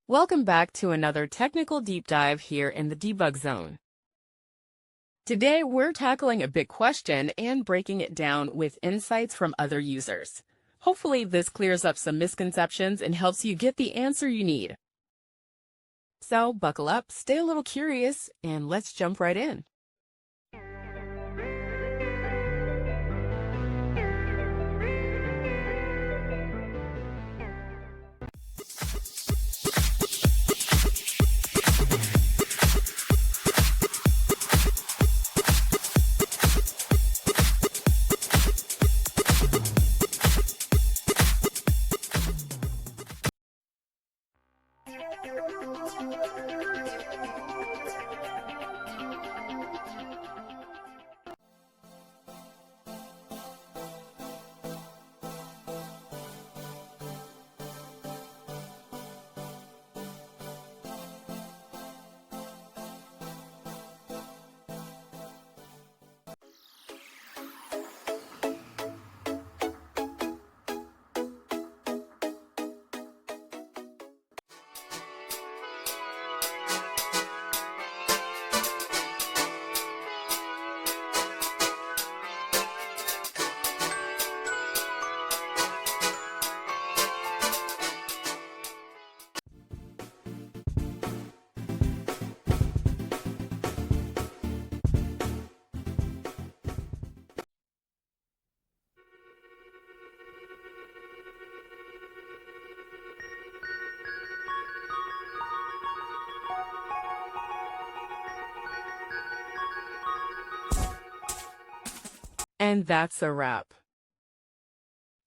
Welcome back to another technical deep dive here in the debug zone. Today, we're tackling a big question and breaking it down with insights from other users. Hopefully, this clears up some misconceptions and helps you get the answer you need. So, buckle up, stay a little curious, and let's jump right in. And that's a wrap.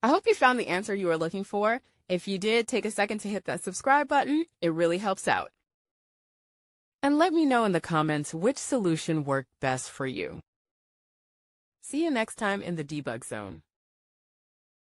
I hope you found the answer you were looking for. If you did, take a second to hit that subscribe button. It really helps out. And let me know in the comments which solution worked best for you. See you next time in the debug zone.